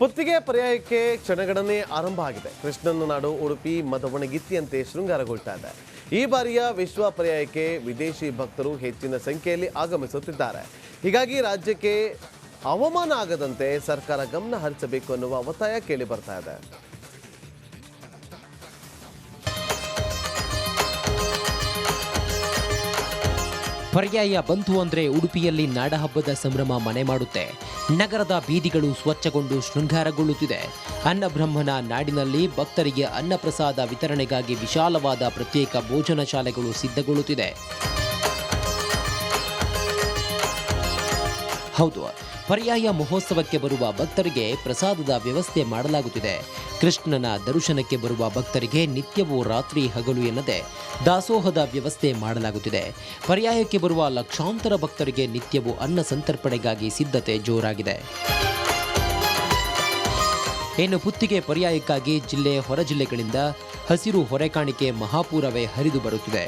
ಪುತ್ತಿಗೆ ಪರ್ಯಾಯಕ್ಕೆ ಕ್ಷಣಗಣನೆ ಆರಂಭ ಆಗಿದೆ. ಕೃಷ್ಣನ ನಾಡು ಉಡುಪಿ ಮದವಣಗಿತ್ತಿಯಂತೆ ಶೃಂಗಾರಗೊಳ್ತಾ ಇದೆ. ಈ ಬಾರಿಯ ವಿಶ್ವ ಪರ್ಯಾಯಕ್ಕೆ ವಿದೇಶಿ ಭಕ್ತರು ಹೆಚ್ಚಿನ ಸಂಖ್ಯೆಯಲ್ಲಿ ಆಗಮಿಸುತ್ತಿದ್ದಾರೆ. ಹೀಗಾಗಿ ರಾಜ್ಯಕ್ಕೆ ಅವಮಾನ ಆಗದಂತೆ ಸರ್ಕಾರ ಗಮನ ಹರಿಸಬೇಕು ಅನ್ನುವ ಒತ್ತಾಯ ಕೇಳಿ ಬರ್ತಾ ಇದೆ. ಪರ್ಯಾಯ ಬಂತು ಅಂದ್ರೆ ಉಡುಪಿಯಲ್ಲಿ ನಾಡಹಬ್ಬದ ಸಂಭ್ರಮ ಮನೆ ಮಾಡುತ್ತೆ. ನಗರದ ಬೀದಿಗಳು ಸ್ವಚ್ಛಗೊಂಡು ಶೃಂಗಾರಗೊಳ್ಳುತ್ತಿದೆ. ಅನ್ನಬ್ರಹ್ಮನ ನಾಡಿನಲ್ಲಿ ಭಕ್ತರಿಗೆ ಅನ್ನಪ್ರಸಾದ ವಿತರಣೆಗಾಗಿ ವಿಶಾಲವಾದ ಪ್ರತ್ಯೇಕ ಭೋಜನ ಶಾಲೆಗಳು ಸಿದ್ಧಗೊಳ್ಳುತ್ತಿದೆ. ಹೌದು, ಪರ್ಯಾಯ ಮಹೋತ್ಸವಕ್ಕೆ ಬರುವ ಭಕ್ತರಿಗೆ ಪ್ರಸಾದದ ವ್ಯವಸ್ಥೆ ಮಾಡಲಾಗುತ್ತಿದೆ. ಕೃಷ್ಣನ ದರ್ಶನಕ್ಕೆ ಬರುವ ಭಕ್ತರಿಗೆ ನಿತ್ಯವೂ ರಾತ್ರಿ ಹಗಲು ಎನ್ನದೆ ದಾಸೋಹದ ವ್ಯವಸ್ಥೆ ಮಾಡಲಾಗುತ್ತಿದೆ. ಪರ್ಯಾಯಕ್ಕೆ ಬರುವ ಲಕ್ಷಾಂತರ ಭಕ್ತರಿಗೆ ನಿತ್ಯವೂ ಅನ್ನ ಸಂತರ್ಪಣೆಗಾಗಿ ಸಿದ್ಧತೆ ಜೋರಾಗಿದೆ. ಇನ್ನು ಪುತ್ತಿಗೆ ಪರ್ಯಾಯಕ್ಕಾಗಿ ಜಿಲ್ಲೆ ಹೊರ ಜಿಲ್ಲೆಗಳಿಂದ ಹಸಿರು ಹೊರೆಕಾಣಿಕೆ ಮಹಾಪೂರವೇ ಹರಿದು ಬರುತ್ತಿದೆ.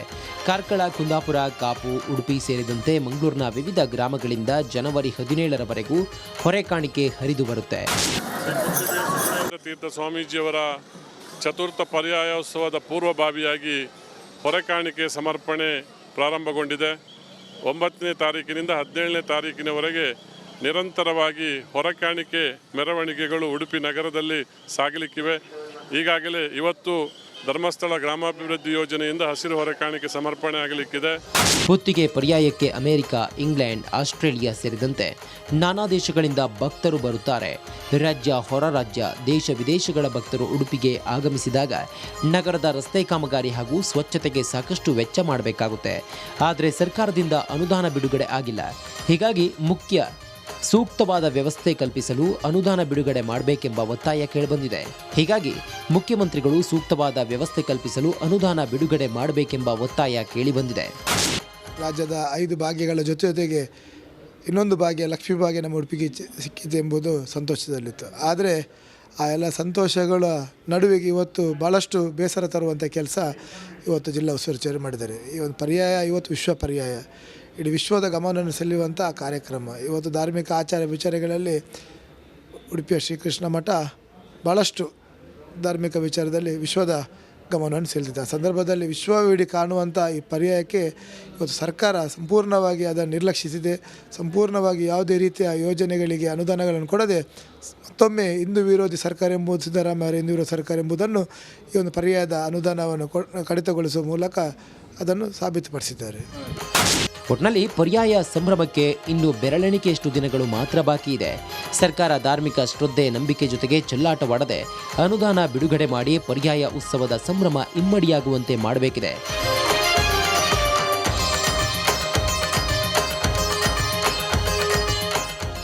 ಕಾರ್ಕಳ, ಕುಂದಾಪುರ, ಕಾಪು, ಉಡುಪಿ ಸೇರಿದಂತೆ ಮಂಗಳೂರಿನ ವಿವಿಧ ಗ್ರಾಮಗಳಿಂದ ಜನವರಿ 17ರವರೆಗೂ ಹೊರೆಕಾಣಿಕೆ ಹರಿದು ಬರುತ್ತೆ. ತೀರ್ಥ ಸ್ವಾಮೀಜಿಯವರ ಚತುರ್ಥ ಪರ್ಯಾಯೋತ್ಸವದ ಪೂರ್ವಭಾವಿಯಾಗಿ ಹೊರೆಕಾಣಿಕೆ ಸಮರ್ಪಣೆ ಪ್ರಾರಂಭಗೊಂಡಿದೆ. 9ನೇ ತಾರೀಕಿನಿಂದ 17ನೇ ತಾರೀಕಿನವರೆಗೆ ನಿರಂತರವಾಗಿ ಹೊರೆಕಾಣಿಕೆ ಮೆರವಣಿಗೆಗಳು ಉಡುಪಿ ನಗರದಲ್ಲಿ ಸಾಗಲಿಕ್ಕಿವೆ. ಈಗಾಗಲೇ ಇವತ್ತು ಧರ್ಮಸ್ಥಳ ಗ್ರಾಮಾಭಿವೃದ್ಧಿ ಯೋಜನೆಯಿಂದ ಹಸಿರು ಹೊರೆಕಾಣಿಕೆ ಸಮರ್ಪಣೆ ಆಗಲಿಕ್ಕಿದೆ. ಪುತ್ತಿಗೆ ಪರ್ಯಾಯಕ್ಕೆ ಅಮೆರಿಕ, ಇಂಗ್ಲೆಂಡ್, ಆಸ್ಟ್ರೇಲಿಯಾ ಸೇರಿದಂತೆ ನಾನಾ ದೇಶಗಳಿಂದ ಭಕ್ತರು ಬರುತ್ತಾರೆ. ರಾಜ್ಯ, ಹೊರ ರಾಜ್ಯ, ದೇಶ ವಿದೇಶಗಳ ಭಕ್ತರು ಉಡುಪಿಗೆ ಆಗಮಿಸಿದಾಗ ನಗರದ ರಸ್ತೆ ಕಾಮಗಾರಿ ಹಾಗೂ ಸ್ವಚ್ಛತೆಗೆ ಸಾಕಷ್ಟು ವೆಚ್ಚ ಮಾಡಬೇಕಾಗುತ್ತೆ. ಆದರೆ ಸರ್ಕಾರದಿಂದ ಅನುದಾನ ಬಿಡುಗಡೆ ಆಗಿಲ್ಲ. ಹೀಗಾಗಿ ಸೂಕ್ತವಾದ ವ್ಯವಸ್ಥೆ ಕಲ್ಪಿಸಲು ಅನುದಾನ ಬಿಡುಗಡೆ ಮಾಡಬೇಕೆಂಬ ಒತ್ತಾಯ ಕೇಳಿಬಂದಿದೆ. ಹೀಗಾಗಿ ಮುಖ್ಯಮಂತ್ರಿಗಳು ಸೂಕ್ತವಾದ ವ್ಯವಸ್ಥೆ ಕಲ್ಪಿಸಲು ಅನುದಾನ ಬಿಡುಗಡೆ ಮಾಡಬೇಕೆಂಬ ಒತ್ತಾಯ ಕೇಳಿಬಂದಿದೆ. ರಾಜ್ಯದ 5 ಭಾಗ್ಯಗಳ ಜೊತೆಗೆ ಇನ್ನೊಂದು ಭಾಗ್ಯ ಲಕ್ಷ್ಮೀ ಭಾಗ್ಯ ನಮ್ಮ ಉಡುಪಿಗೆ ಸಿಕ್ಕಿದೆ ಎಂಬುದು ಸಂತೋಷದಲ್ಲಿತ್ತು. ಆದರೆ ಆ ಎಲ್ಲ ಸಂತೋಷಗಳ ನಡುವೆಗೆ ಇವತ್ತು ಭಾಳಷ್ಟು ಬೇಸರ ತರುವಂಥ ಕೆಲಸ ಇವತ್ತು ಜಿಲ್ಲಾ ಉಸ್ತುವಾರಿ ಮಾಡಿದ್ದಾರೆ. ಈ ಒಂದು ಪರ್ಯಾಯ ಇವತ್ತು ವಿಶ್ವ ಪರ್ಯಾಯ ಇಡೀ ವಿಶ್ವದ ಗಮನವನ್ನು ಸೆಳೆಯುವಂಥ ಕಾರ್ಯಕ್ರಮ. ಇವತ್ತು ಧಾರ್ಮಿಕ ಆಚಾರ ವಿಚಾರಗಳಲ್ಲಿ ಉಡುಪಿಯ ಶ್ರೀಕೃಷ್ಣ ಮಠ ಭಾಳಷ್ಟು ಧಾರ್ಮಿಕ ವಿಚಾರದಲ್ಲಿ ವಿಶ್ವದ ಗಮನವನ್ನು ಸೆಳೆದಿದೆ. ಆ ಸಂದರ್ಭದಲ್ಲಿ ವಿಶ್ವವಿಡೀ ಕಾಣುವಂಥ ಈ ಪರ್ಯಾಯಕ್ಕೆ ಇವತ್ತು ಸರ್ಕಾರ ಸಂಪೂರ್ಣವಾಗಿ ಅದನ್ನು ನಿರ್ಲಕ್ಷಿಸಿದೆ. ಸಂಪೂರ್ಣವಾಗಿ ಯಾವುದೇ ರೀತಿಯ ಯೋಜನೆಗಳಿಗೆ ಅನುದಾನಗಳನ್ನು ಕೊಡದೆ ಮತ್ತೊಮ್ಮೆ ಹಿಂದೂ ವಿರೋಧಿ ಸರ್ಕಾರ ಎಂಬುದು ಸಿದ್ದರಾಮಯ್ಯ ಹಿಂದೂ ವಿರೋಧಿ ಸರ್ಕಾರ ಎಂಬುದನ್ನು ಈ ಒಂದು ಪರ್ಯಾಯದ ಅನುದಾನವನ್ನು ಕಡಿತಗೊಳಿಸುವ ಮೂಲಕ ಅದನ್ನು ಸಾಬೀತುಪಡಿಸಿದ್ದಾರೆ. ಒಟ್ನಲ್ಲಿ ಪರ್ಯಾಯ ಸಂಭ್ರಮಕ್ಕೆ ಇನ್ನು ಬೆರಳೆಣಿಕೆಯಷ್ಟು ದಿನಗಳು ಮಾತ್ರ ಬಾಕಿ ಇದೆ. ಸರ್ಕಾರ ಧಾರ್ಮಿಕ ಶ್ರದ್ಧೆ, ನಂಬಿಕೆ ಜೊತೆಗೆ ಚೆಲ್ಲಾಟವಾಡದೆ ಅನುದಾನ ಬಿಡುಗಡೆ ಮಾಡಿ ಪರ್ಯಾಯ ಉತ್ಸವದ ಸಂಭ್ರಮ ಇಮ್ಮಡಿಯಾಗುವಂತೆ ಮಾಡಬೇಕಿದೆ.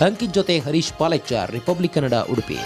ಅಂಕಿತ್ ಜೊತೆ ಹರೀಶ್ ಪಾಲೆಚ್ಚ, ರಿಪಬ್ಲಿಕ್ ಕನ್ನಡ, ಉಡುಪಿ.